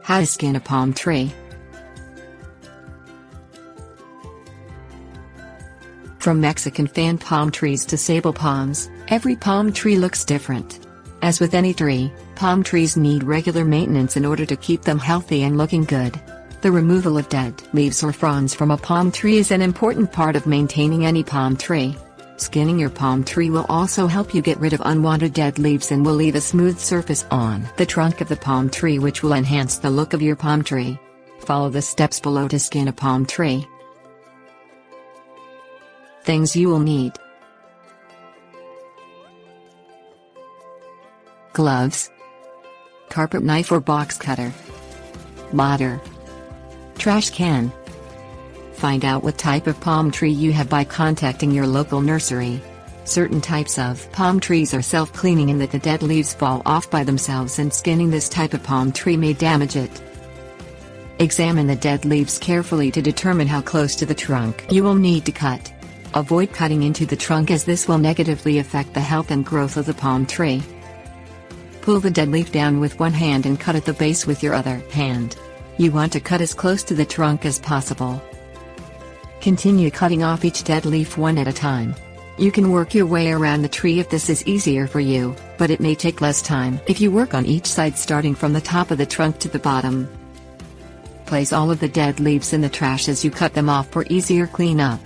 How to skin a palm tree. From Mexican fan palm trees to Sabal palms, every palm tree looks different. As with any tree, palm trees need regular maintenance in order to keep them healthy and looking good. The removal of dead leaves or fronds from a palm tree is an important part of maintaining any palm tree. Skinning your palm tree will also help you get rid of unwanted dead leaves and will leave a smooth surface on the trunk of the palm tree, which will enhance the look of your palm tree. Follow the steps below to skin a palm tree. Things you will need: gloves, carpet knife or box cutter, ladder, trash can. Find out what type of palm tree you have by contacting your local nursery. Certain types of palm trees are self-cleaning in that the dead leaves fall off by themselves, and skinning this type of palm tree may damage it. Examine the dead leaves carefully to determine how close to the trunk you will need to cut. Avoid cutting into the trunk, as this will negatively affect the health and growth of the palm tree. Pull the dead leaf down with one hand and cut at the base with your other hand. You want to cut as close to the trunk as possible. Continue cutting off each dead leaf one at a time. You can work your way around the tree if this is easier for you, but it may take less time if you work on each side, starting from the top of the trunk to the bottom. Place all of the dead leaves in the trash as you cut them off for easier cleanup.